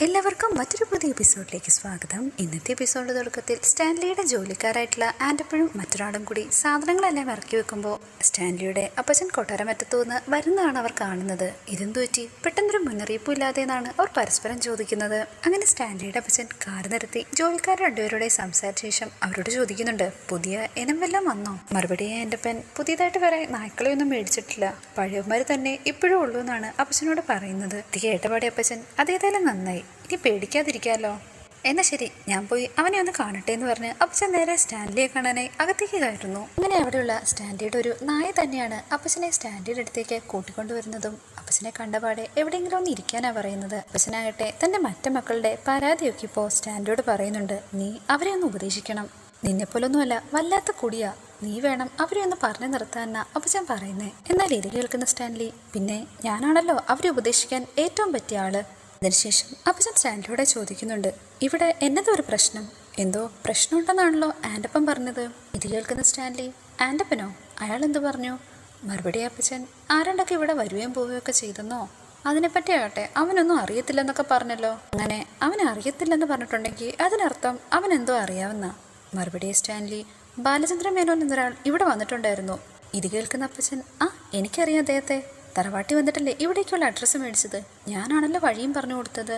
എല്ലാവർക്കും മറ്റൊരു പുതിയ എപ്പിസോഡിലേക്ക് സ്വാഗതം. ഇന്നത്തെ എപ്പിസോഡിന്റെ തുടക്കത്തിൽ സ്റ്റാൻലിയുടെ ജോലിക്കാരായിട്ടുള്ള ആൻഡപ്പഴും മറ്റൊരാളും കൂടി സാധനങ്ങളെല്ലാം ഇറക്കി വെക്കുമ്പോൾ സ്റ്റാൻലിയുടെ അപ്പച്ചൻ കൊട്ടാരമറ്റത്തുനിന്ന് വരുന്നതാണ് അവർ കാണുന്നത്. ഇതെന്തു പറ്റി? പെട്ടെന്നൊരു മുന്നറിയിപ്പും ഇല്ലാതെന്നാണ് അവർ പരസ്പരം ചോദിക്കുന്നത്. അങ്ങനെ സ്റ്റാൻലിയുടെ അപ്പച്ചൻ കാർ നിർത്തി ജോലിക്കാർ രണ്ടുപേരുടെ സംസാരിച്ച ശേഷം അവരോട് ചോദിക്കുന്നുണ്ട്, പുതിയ ഇനം വല്ലതും വന്നോ? മറുപടിയെ ആൻഡപ്പൻ പുതിയതായിട്ട് വരെ നായ്ക്കളെയൊന്നും മേടിച്ചിട്ടില്ല, പഴയന്മാർ തന്നെ ഇപ്പോഴും ഉള്ളൂ എന്നാണ് അപ്പച്ചനോട് പറയുന്നത്. ഇത് കേട്ടപാടി അപ്പച്ചൻ അതേതായാലും നന്നായി, ഇനി പേടിക്കാതിരിക്കാമല്ലോ. എന്നാ ശരി, ഞാൻ പോയി അവനെ ഒന്ന് കാണട്ടെ എന്ന് പറഞ്ഞ് അപ്പച്ചൻ നേരെ സ്റ്റാൻലിയെ കാണാനായി അകത്തേക്ക് കയറുന്നു. അങ്ങനെ അവിടെയുള്ള സ്റ്റാൻലിയുടെ ഒരു നായ തന്നെയാണ് അപ്പച്ചനെ സ്റ്റാൻലിയുടെ അടുത്തേക്ക് കൂട്ടിക്കൊണ്ടുവരുന്നതും. അപ്പച്ചനെ കണ്ടപാടെ എവിടെയെങ്കിലും ഒന്ന് ഇരിക്കാനാ പറയുന്നത്. അപ്പച്ചനാകട്ടെ തന്റെ മറ്റു മക്കളുടെ പരാതിയൊക്കെ ഇപ്പോൾ സ്റ്റാൻലിയോട് പറയുന്നുണ്ട്. നീ അവരെ ഒന്ന് ഉപദേശിക്കണം, നിന്നെപ്പോലൊന്നുമല്ല, വല്ലാത്ത കുടിയാ, നീ വേണം അവരെ ഒന്ന് പറഞ്ഞു നിർത്താനാ അപ്പച്ചൻ പറയുന്നേ. എന്നാൽ ഇത് കേൾക്കുന്ന സ്റ്റാൻലി, പിന്നെ ഞാനാണല്ലോ അവരെ ഉപദേശിക്കാൻ ഏറ്റവും പറ്റിയ ആള്. അതിനുശേഷം അപ്പച്ചൻ സ്റ്റാൻലിയോടെ ചോദിക്കുന്നുണ്ട്, ഇവിടെ എന്നതൊരു പ്രശ്നം? എന്തോ പ്രശ്നമുണ്ടെന്നാണല്ലോ ആൻഡപ്പൻ പറഞ്ഞത്. ഇത് കേൾക്കുന്ന സ്റ്റാൻലി, ആൻഡപ്പനോ? അയാൾ എന്ത് പറഞ്ഞു? മറുപടി അപ്പച്ചൻ, ആരണ്ടൊക്കെ ഇവിടെ വരുകയും പോവുകയൊക്കെ ചെയ്തെന്നോ? അതിനെപ്പറ്റി ആകട്ടെ അവനൊന്നും അറിയത്തില്ലെന്നൊക്കെ പറഞ്ഞല്ലോ. അങ്ങനെ അവൻ അറിയത്തില്ലെന്ന് പറഞ്ഞിട്ടുണ്ടെങ്കിൽ അതിനർത്ഥം അവൻ എന്തോ അറിയാവുന്ന. മറുപടി സ്റ്റാൻലി, ബാലചന്ദ്ര മേനോൻ എന്നൊരാൾ ഇവിടെ വന്നിട്ടുണ്ടായിരുന്നു. ഇത് കേൾക്കുന്ന അപ്പച്ചൻ, ആ എനിക്കറിയാം അദ്ദേഹത്തെ, തറവാട്ടി വന്നിട്ടല്ലേ ഇവിടേക്കുള്ള അഡ്രസ്സ് മേടിച്ചത്, ഞാനാണല്ലോ വഴിയും പറഞ്ഞു കൊടുത്തത്.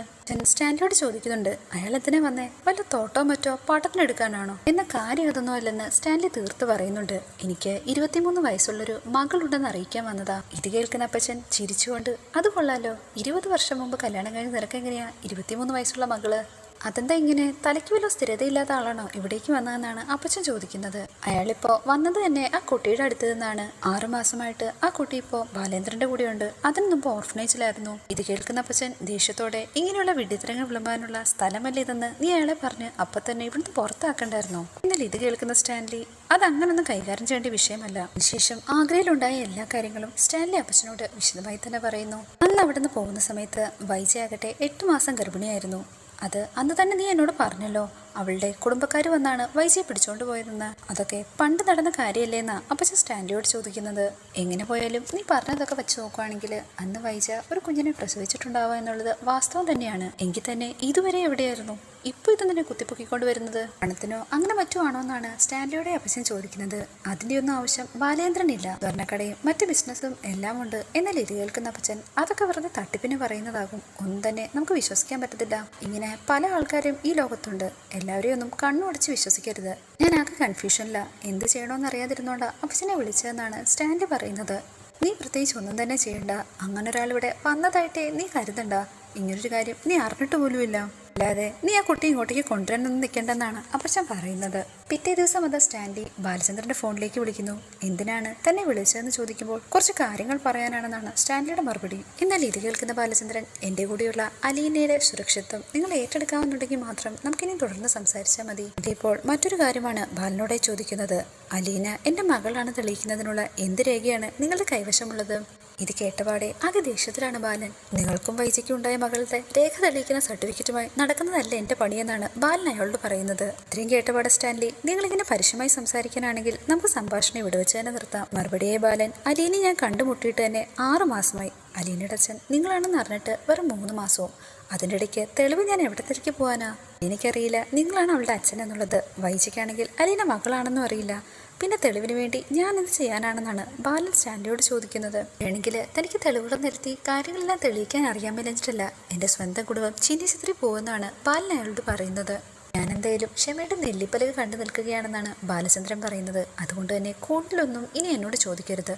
സ്റ്റാൻലിയോട് ചോദിക്കുന്നുണ്ട്, അയാൾ എന്തിനാ വന്നേ? വല്ല തോട്ടോ മറ്റോ പാട്ടത്തിനെടുക്കാനാണോ? എന്ന കാര്യം അതൊന്നും അല്ലെന്ന് സ്റ്റാൻലി തീർത്ത് പറയുന്നുണ്ട്. എനിക്ക് 23 വയസ്സുള്ളൊരു മകളുണ്ടെന്ന് അറിയിക്കാൻ വന്നതാ. ഇത് കേൾക്കുന്ന അപ്പച്ചൻ ചിരിച്ചുകൊണ്ട്, അത് കൊള്ളാലോ, 20 വർഷം മുമ്പ് കല്യാണം കഴിഞ്ഞ് നിനക്കെങ്ങനെയാ 23 വയസ്സുള്ള മകള്? അതെന്താ ഇങ്ങനെ? തലയ്ക്ക് വല്ല സ്ഥിരതയില്ലാത്ത ആളാണോ ഇവിടേക്ക് വന്നതെന്നാണ് അപ്പച്ചൻ ചോദിക്കുന്നത്. അയാളിപ്പോൾ വന്നത് തന്നെ ആ കുട്ടിയുടെ അടുത്ത് നിന്നാണ്. 6 മാസമായിട്ട് ആ കുട്ടി ഇപ്പോൾ ബാലേന്ദ്രന്റെ കൂടെയുണ്ട്. അതിന് മുമ്പ് ഓർഫനേജിലായിരുന്നു. ഇത് കേൾക്കുന്ന അപ്പച്ചൻ ദേഷ്യത്തോടെ, ഇങ്ങനെയുള്ള വിഡിത്തരങ്ങൾ വിളമ്പാനുള്ള സ്ഥലമല്ലേ ഇതെന്ന് നീ അയാളെ പറഞ്ഞ് അപ്പൊ തന്നെ ഇവിടുന്ന് പുറത്താക്കണ്ടായിരുന്നോ? എന്നാൽ ഇത് കേൾക്കുന്ന സ്റ്റാൻലി, അതങ്ങനൊന്നും കൈകാര്യം ചെയ്യേണ്ട വിഷയമല്ല. അതിനുശേഷം ആഗ്രയിലുണ്ടായ എല്ലാ കാര്യങ്ങളും സ്റ്റാൻലി അപ്പച്ചനോട് വിശദമായി തന്നെ പറയുന്നു. അന്ന് അവിടുന്ന് പോകുന്ന സമയത്ത് വൈജയാകട്ടെ 8 മാസം ഗർഭിണിയായിരുന്നു. അത് അന്ന് തന്നെ നീ എന്നോട് പറഞ്ഞല്ലോ. അവളുടെ കുടുംബക്കാർ വന്നാണ് വൈജയെ പിടിച്ചോണ്ട് പോയതെന്ന്. അതൊക്കെ പണ്ട് നടന്ന കാര്യമല്ലേ എന്നാ അപ്പച്ചൻ സ്റ്റാൻലിയോട് ചോദിക്കുന്നത്. എങ്ങനെ പോയാലും നീ പറഞ്ഞതൊക്കെ വെച്ച് നോക്കുകയാണെങ്കിൽ അന്ന് വൈജ ഒരു കുഞ്ഞിനെ പ്രസവിച്ചിട്ടുണ്ടാവുക എന്നുള്ളത് വാസ്തവം തന്നെയാണ്. എങ്കിൽ തന്നെ ഇതുവരെ എവിടെയായിരുന്നു? ഇപ്പോൾ ഇതെന്തിനെ കുത്തിപ്പൊക്കിക്കൊണ്ട് വരുന്നത്? പണത്തിനോ അങ്ങനെ മറ്റോ ആണോ എന്നാണ് സ്റ്റാൻലിയോടെ അപ്പച്ചൻ ചോദിക്കുന്നത്. അതിൻ്റെ ഒന്നും ആവശ്യം ബാലേന്ദ്രനില്ല. സ്വർണ്ണക്കടയും മറ്റ് ബിസിനസ്സും എല്ലാം ഉണ്ട്. എന്നാൽ ഇത് കേൾക്കുന്ന അപ്പച്ചൻ, അതൊക്കെ വെറുതെ തട്ടിപ്പിന് പറയുന്നതാകും, ഒന്നും തന്നെ നമുക്ക് വിശ്വസിക്കാൻ പറ്റത്തില്ല. ഇങ്ങനെ പല ആൾക്കാരും ഈ ലോകത്തുണ്ട്, എല്ലാവരെയും ഒന്നും കണ്ണുടച്ച് വിശ്വസിക്കരുത്. ഞാൻ ആകെ കൺഫ്യൂഷനില്ല, എന്ത് ചെയ്യണമെന്ന് അറിയാതിരുന്നോണ്ടാ അപ്പച്ചനെ വിളിച്ചതെന്നാണ് സ്റ്റാൻലി പറയുന്നത്. നീ പ്രത്യേകിച്ച് ഒന്നും തന്നെ ചെയ്യണ്ട, അങ്ങനെ ഒരാളിവിടെ വന്നതായിട്ടേ നീ കരുതണ്ട. ഇങ്ങനൊരു കാര്യം നീ അറിഞ്ഞിട്ട് പോലുമില്ല, അല്ലാതെ നീ ആ കുട്ടി ഇങ്ങോട്ടേക്ക് കൊണ്ടുവരാനൊന്നും നിൽക്കേണ്ടെന്നാണ് അപ്പച്ചൻ പറയുന്നത്. പിറ്റേ ദിവസം അത് സ്റ്റാൻലി ബാലചന്ദ്രന്റെ ഫോണിലേക്ക് വിളിക്കുന്നു. എന്തിനാണ് തന്നെ വിളിച്ചതെന്ന് ചോദിക്കുമ്പോൾ കുറച്ച് കാര്യങ്ങൾ പറയാനാണെന്നാണ് സ്റ്റാൻലിയുടെ മറുപടി. എന്നാൽ ഇത് കേൾക്കുന്ന ബാലചന്ദ്രൻ, എൻ്റെ കൂടെയുള്ള അലീനയുടെ സുരക്ഷിതത്വം നിങ്ങൾ ഏറ്റെടുക്കാവുന്നുണ്ടെങ്കിൽ മാത്രം നമുക്കിനി തുടർന്ന് സംസാരിച്ചാൽ മതി. ഇപ്പോൾ മറ്റൊരു കാര്യമാണ് ബാലനോടെ ചോദിക്കുന്നത്. അലീന എൻ്റെ മകളാണ് തെളിയിക്കുന്നതിനുള്ള എന്ത് രേഖയാണ് നിങ്ങളുടെ കൈവശമുള്ളത്? ഇത് കേട്ടപാടെ ആകെ ദേഷ്യത്തിലാണ് ബാലൻ. നിങ്ങൾക്കും വൈജയ്ക്കും ഉണ്ടായ മകളുടെ രേഖ തെളിയിക്കുന്ന സർട്ടിഫിക്കറ്റുമായി നടക്കുന്നതല്ല എൻ്റെ പണിയെന്നാണ് ബാലൻ അയാളോട് പറയുന്നത്. ഇത്രയും കേട്ടപാടെ സ്റ്റാൻലി, നിങ്ങളിങ്ങനെ പരുഷമായി സംസാരിക്കാനാണെങ്കിൽ നമുക്ക് സംഭാഷണം ഇവിടെ വെച്ച് തന്നെ നിർത്താം. മറുപടിയായി ബാലൻ, അലീനെ ഞാൻ കണ്ടുമുട്ടിയിട്ട് തന്നെ 6 മാസമായി. അലീനയുടെ അച്ഛൻ നിങ്ങളാണെന്ന് അറിഞ്ഞിട്ട് വെറും 3 മാസവും. അതിൻ്റെ ഇടയ്ക്ക് തെളിവ് ഞാൻ എവിടെ തിരക്കി പോകാനാ? എനിക്കറിയില്ല നിങ്ങളാണ് അവളുടെ അച്ഛൻ എന്നുള്ളത്. വൈജയ്ക്കാണെങ്കിൽ അലീന മകളാണെന്നും അറിയില്ല. പിന്നെ തെളിവിന് വേണ്ടി ഞാൻ എന്ത് ചെയ്യാനാണെന്നാണ് ബാലൻ സ്റ്റാൻലിയോട് ചോദിക്കുന്നത്. വേണമെങ്കിൽ തനിക്ക് തെളിവുകൾ നിരത്തി കാര്യങ്ങളെല്ലാം തെളിയിക്കാൻ അറിയാൻ മേലിച്ചിട്ടില്ല. എൻ്റെ സ്വന്തം കുടുംബം ചിന്തിച്ചിത്തിരി പോകുന്നതാണ് ബാലൻ അയാളോട് പറയുന്നത്. ഞാൻ എന്തായാലും ക്ഷമയുടെ നെല്ലിപ്പലക കണ്ടു നിൽക്കുകയാണെന്നാണ് ബാലചന്ദ്രൻ പറയുന്നത്. അതുകൊണ്ട് തന്നെ കൂടുതലൊന്നും ഇനി എന്നോട് ചോദിക്കരുത്.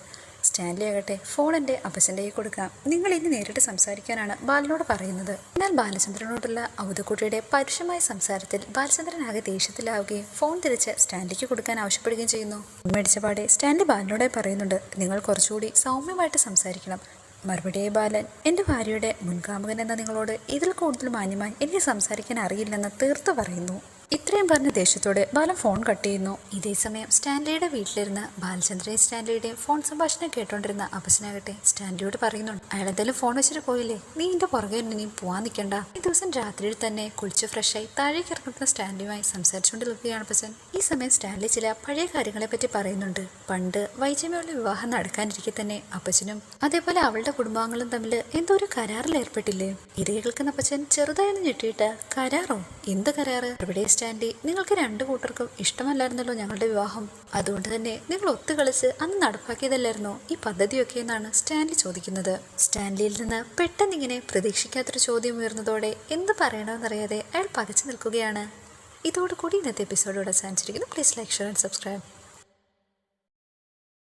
സ്റ്റാൻലി ആകട്ടെ ഫോൺ എൻ്റെ അപ്പച്ചൻ്റെ കയ്യിൽ കൊടുക്കാം, നിങ്ങൾ ഇനി നേരിട്ട് സംസാരിക്കാനാണ് ബാലനോട് പറയുന്നത്. എന്നാൽ ബാലചന്ദ്രനോടുള്ള ഔദക്കുട്ടിയുടെ പരുഷമായ സംസാരത്തിൽ ബാലചന്ദ്രൻ ആകെ ദേഷ്യത്തിലാവുകയും ഫോൺ തിരിച്ച് സ്റ്റാൻലിക്ക് കൊടുക്കാൻ ആവശ്യപ്പെടുകയും ചെയ്യുന്നു. മേടിച്ചപാടെ സ്റ്റാൻലി ബാലനോടെ പറയുന്നുണ്ട്, നിങ്ങൾ കുറച്ചുകൂടി സൗമ്യമായിട്ട് സംസാരിക്കണം. മറുപടിയായി ബാലൻ, എൻ്റെ ഭാര്യയുടെ മുൻകാമുകൻ എന്ന നിങ്ങളോട് ഇതിൽ കൂടുതൽ മാന്യമായി എനിക്ക് സംസാരിക്കാൻ അറിയില്ലെന്ന് തീർത്ത് പറയുന്നു. ഇത്രയും പറഞ്ഞ ദേഷ്യത്തോടെ ബാലൻ ഫോൺ കട്ട് ചെയ്യുന്നു. ഇതേ സമയം സ്റ്റാൻലിയുടെ വീട്ടിലിരുന്ന് ബാലചന്ദ്രയും സ്റ്റാൻലിയുടെയും ഫോൺ സംഭാഷണം കേട്ടോണ്ടിരുന്ന അപ്പച്ചനാകട്ടെ സ്റ്റാൻലിയോട് പറയുന്നുണ്ട്, അയാൾ എന്തായാലും ഫോൺ വെച്ചിട്ട് പോയില്ലേ, നീ എന്റെ പുറകെ ഇനിയും പോവാൻ നിൽക്കണ്ട. ഈ ദിവസം രാത്രിയിൽ തന്നെ കുളിച്ച് ഫ്രഷായി താഴേക്ക് ഇറങ്ങുന്ന സ്റ്റാൻലിയുമായി സംസാരിച്ചുകൊണ്ട് നിൽക്കുകയാണ് അപ്പച്ചൻ. ഈ സമയം സ്റ്റാൻലി ചില പഴയ കാര്യങ്ങളെ പറ്റി പറയുന്നുണ്ട്. പണ്ട് വൈജമ്യയുള്ള വിവാഹം നടക്കാനിരിക്കെ തന്നെ അപ്പച്ചനും അതേപോലെ അവളുടെ കുടുംബാംഗങ്ങളും തമ്മിൽ എന്തോ ഒരു കരാറിൽ ഏർപ്പെട്ടില്ലേ. ഇത് കേൾക്കുന്ന അപ്പച്ചൻ ചെറുതായി ഞെട്ടിയിട്ട്, കരാറോ? എന്ത് കരാറ്? ഇവിടെ സ്റ്റാൻലി, നിങ്ങൾക്ക് രണ്ടു കൂട്ടർക്കും ഇഷ്ടമല്ലായിരുന്നല്ലോ ഞങ്ങളുടെ വിവാഹം, അതുകൊണ്ട് തന്നെ നിങ്ങൾ ഒത്തുകളിച്ച് അന്ന് നടപ്പാക്കിയതല്ലായിരുന്നോ ഈ പദ്ധതിയൊക്കെ എന്നാണ് സ്റ്റാൻലി ചോദിക്കുന്നത്. സ്റ്റാൻലിയിൽ നിന്ന് പെട്ടെന്നിങ്ങനെ പ്രതീക്ഷിക്കാത്തൊരു ചോദ്യം ഉയർന്നതോടെ എന്ത് പറയണമെന്നറിയാതെ അയാൾ പകച്ചു നിൽക്കുകയാണ്. ഇതോടുകൂടി ഇന്നത്തെ എപ്പിസോഡ് ഇവിടെ അവസാനിച്ചിരിക്കുന്നു. Please like, share and subscribe.